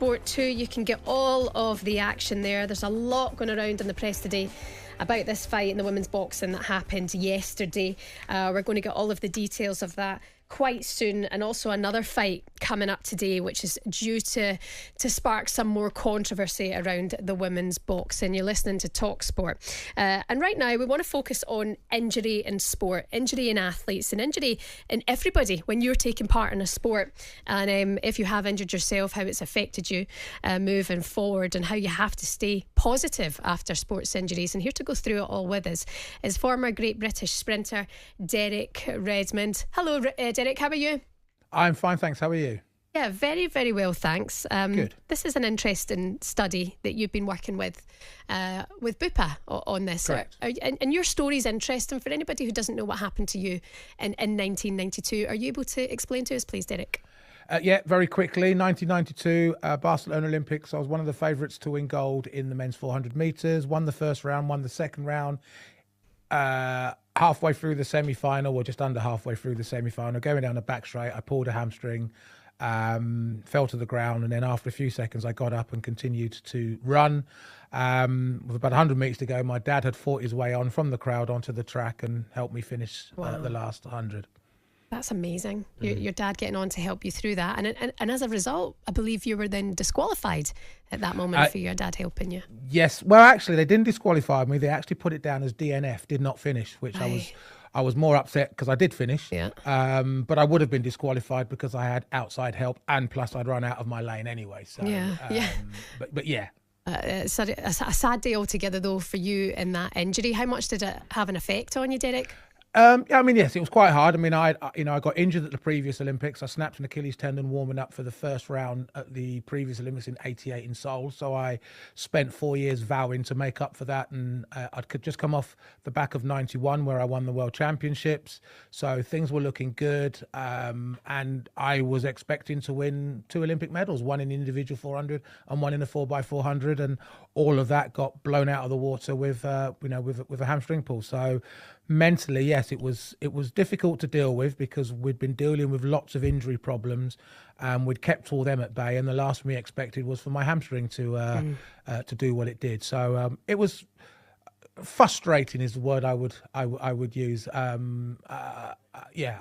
talkSPORT 2. You can get all of the action there. There's a lot going around in the press today about this fight in the women's boxing that happened yesterday. We're going to get all of the details of that quite soon, and also another fight coming up today which is due to spark some more controversy around the women's boxing. You're listening to talkSPORT, and right now we want to focus on injury in sport, injury in athletes, and injury in everybody when you're taking part in a sport, and if you have injured yourself, how it's affected you moving forward, and how you have to stay positive after sports injuries. And here to go through it all with us is former Great British Sprinter Derek Redmond. Hello Derek, how are you? I'm fine, thanks. How are you? Yeah, very, very well, thanks. Good. This is an interesting study that you've been working with Bupa on this. Correct. And your story is interesting for anybody who doesn't know what happened to you in 1992. Are you able to explain to us, please, Derek? Yeah, very quickly. 1992, Barcelona Olympics. I was one of the favourites to win gold in the men's 400 metres. Won the first round, won the second round. Halfway through the semi-final, or just under halfway through the semi-final, going down the back straight, I pulled a hamstring, fell to the ground, and then after a few seconds I got up and continued to run. With about 100 metres to go, my dad had fought his way on from the crowd onto the track and helped me finish the last 100. That's amazing. Your dad getting on to help you through that, and as a result, I believe you were then disqualified at that moment for your dad helping you. Yes, well, actually, they didn't disqualify me. They actually put it down as DNF, did not finish, which I was more upset because I did finish. Yeah. But I would have been disqualified because I had outside help, and plus I'd run out of my lane anyway. So But yeah. It's a sad day altogether, though, for you in that injury. How much did it have an effect on you, Derek? I mean, yes, it was quite hard. I mean, I got injured at the previous Olympics. I snapped an Achilles tendon warming up for the first round at the previous Olympics in '88 in Seoul. So I spent 4 years vowing to make up for that, and I could just come off the back of '91 where I won the World Championships. So things were looking good, and I was expecting to win 2 Olympic medals, one in the individual 400 and one in the 4x400, and all of that got blown out of the water with a hamstring pull. So mentally, yes, it was difficult to deal with because we'd been dealing with lots of injury problems, and we'd kept all them at bay, and the last we expected was for my hamstring to do what it did. So it was frustrating is the word I would use. I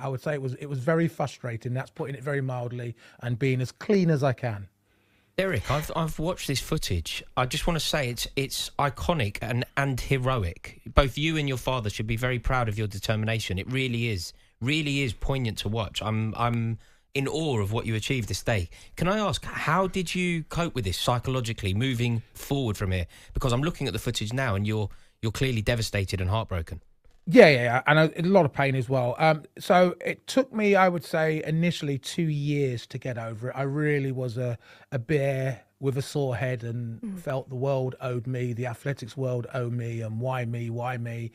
would say it was very frustrating. That's putting it very mildly, and being as clean as I can. Derek, I've watched this footage. I just want to say it's iconic and heroic. Both you and your father should be very proud of your determination. It really is poignant to watch. I'm in awe of what you achieved this day. Can I ask, how did you cope with this psychologically moving forward from here? Because I'm looking at the footage now, and you're clearly devastated and heartbroken. Yeah, and a lot of pain as well. So it took me, I would say, initially 2 years to get over it. I really was a bear with a sore head and felt the world owed me, the athletics world owed me, and why me?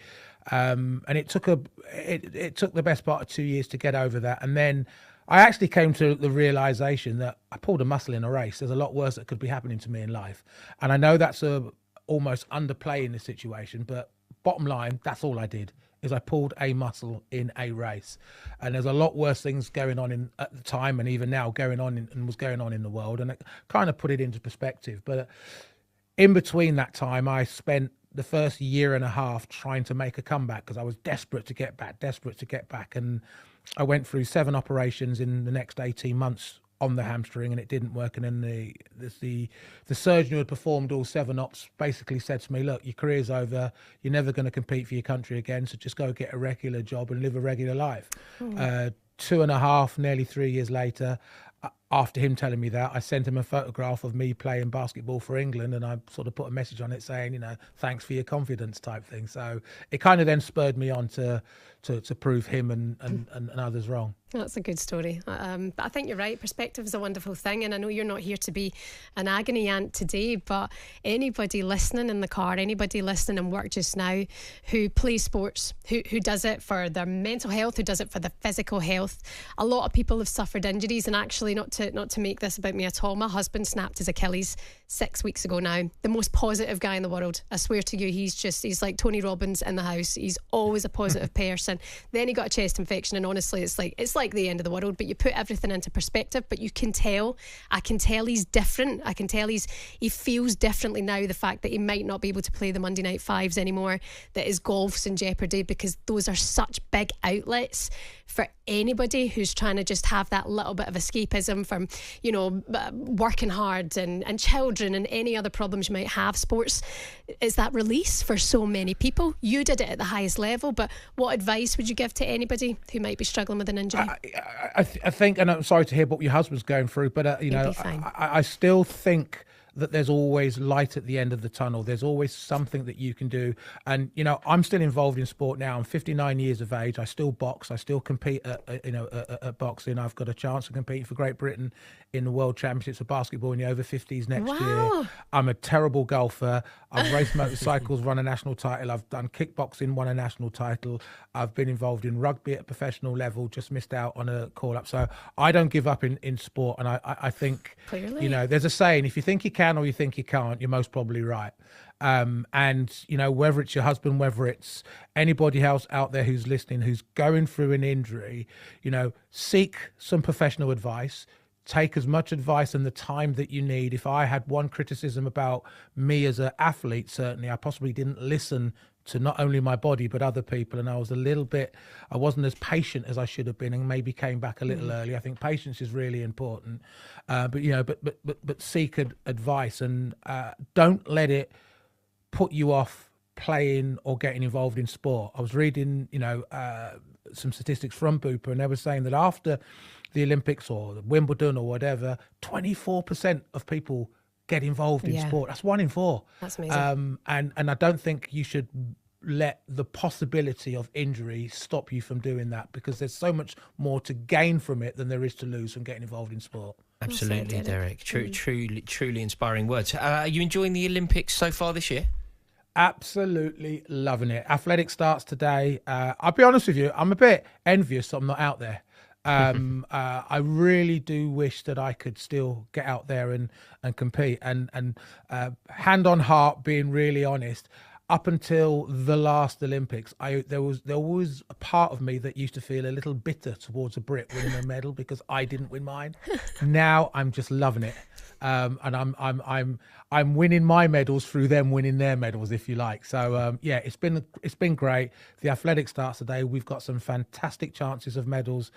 And it took the best part of 2 years to get over that. And then I actually came to the realization that I pulled a muscle in a race. There's a lot worse that could be happening to me in life. And I know that's almost underplaying the situation, but bottom line, that's all I did, is I pulled a muscle in a race. And there's a lot worse things going on at the time, and even now going on in the world, and it kind of put it into perspective. But in between that time, I spent the first year and a half trying to make a comeback because I was desperate to get back. And I went through 7 operations in the next 18 months on the hamstring, and it didn't work. And then the surgeon who had performed all 7 ops basically said to me, look, your career's over, you're never going to compete for your country again, so just go get a regular job and live a regular life. 2.5, nearly 3 years later, after him telling me that, I sent him a photograph of me playing basketball for England, and I sort of put a message on it saying, thanks for your confidence type thing. So it kind of then spurred me on to prove him and others wrong. That's a good story. But I think you're right. Perspective is a wonderful thing. And I know you're not here to be an agony aunt today, but anybody listening in the car, anybody listening in work just now who plays sports, who does it for their mental health, who does it for their physical health. A lot of people have suffered injuries, and actually not to make this about me at all, my husband snapped his Achilles 6 weeks ago now. The most positive guy in the world. I swear to you, he's like Tony Robbins in the house. He's always a positive person. infection. Then he got a chest infection, and honestly, it's like the end of the world. But you put everything into perspective. But you can tell. I can tell he's different. I can tell he feels differently now. The fact that he might not be able to play the Monday night fives anymore, that his golf's in jeopardy, because those are such big outlets for anybody who's trying to just have that little bit of escapism from, you know, working hard and children and any other problems you might have. Sports is that release for so many people. You did it at the highest level, but what advice would you give to anybody who might be struggling with an injury? I think, and I'm sorry to hear what your husband's going through, but you know, I still think that there's always light at the end of the tunnel. There's always something that you can do. And, you know, I'm still involved in sport now. I'm 59 years of age. I still box. I still compete at boxing. I've got a chance of competing for Great Britain in the World Championships of basketball in the over 50s next year. I'm a terrible golfer. I've raced motorcycles, won a national title. I've done kickboxing, won a national title. I've been involved in rugby at a professional level, just missed out on a call-up. So I don't give up in sport. And I think, clearly, you know, there's a saying, if you think you can or you think you can't, you're most probably right. And, you know, whether it's your husband, whether it's anybody else out there who's listening, who's going through an injury, you know, seek some professional advice. Take as much advice and the time that you need. If I had one criticism about me as an athlete, certainly I possibly didn't listen to not only my body but other people, and I wasn't as patient as I should have been, and maybe came back a little early. I think patience is really important, but you know, but seek advice, and don't let it put you off playing or getting involved in sport. I was reading, you know, some statistics from Bupa, and they were saying that after the Olympics or Wimbledon or whatever, 24% of people get involved in sport. That's 1 in 4. That's amazing. And I don't think you should let the possibility of injury stop you from doing that, because there's so much more to gain from it than there is to lose from getting involved in sport. Absolutely, Derek. Truly inspiring words. Are you enjoying the Olympics so far this year? Absolutely loving it. Athletics starts today. I'll be honest with you, I'm a bit envious that I'm not out there. I really do wish that I could still get out there and compete. And hand on heart, being really honest, up until the last Olympics, there was a part of me that used to feel a little bitter towards a Brit winning a medal because I didn't win mine. Now I'm just loving it, and I'm winning my medals through them winning their medals, if you like. So yeah, it's been great. The athletics starts today. We've got some fantastic chances of medals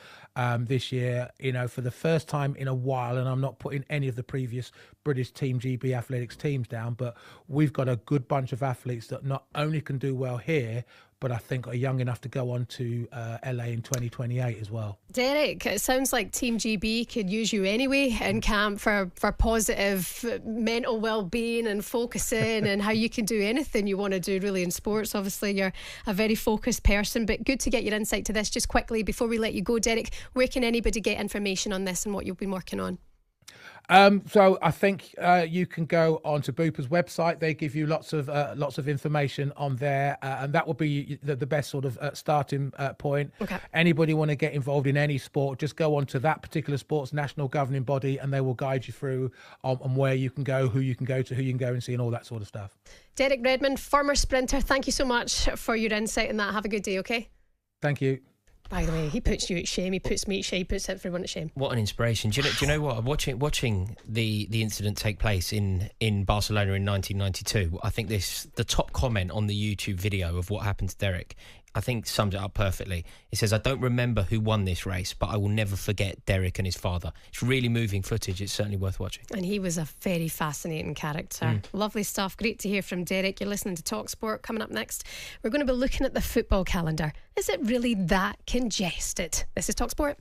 this year. You know, for the first time in a while, and I'm not putting any of the previous British Team GB athletics teams down, but we've got a good bunch of athletes that not only can do well here, but I think are young enough to go on to LA in 2028 as well. Derek, it sounds like Team GB could use you anyway in camp for positive mental well-being and focusing and how you can do anything you want to do really in sports. Obviously, you're a very focused person, but good to get your insight to this. Just quickly, before we let you go, Derek, where can anybody get information on this and what you've been working on? So I think you can go onto Bupa's website. They give you lots of information on there, and that will be the best sort of starting point. Okay. Anybody want to get involved in any sport, just go onto that particular sport's national governing body, and they will guide you through on where you can go, who you can go to, who you can go and see, and all that sort of stuff. Derek Redmond, former sprinter, thank you so much for your insight in that. Have a good day, okay? Thank you. By the way, he puts you at shame. He puts me at shame. He puts everyone at shame. What an inspiration! Do you know what? Watching the incident take place in Barcelona in 1992, I think the top comment on the YouTube video of what happened to Derek, I think sums it up perfectly. It says, "I don't remember who won this race, but I will never forget Derek and his father." It's really moving footage. It's certainly worth watching. And he was a very fascinating character. Lovely stuff. Great to hear from Derek. You're listening to talkSPORT. Coming up next, we're going to be looking at the football calendar. Is it really that congested? This is talkSPORT.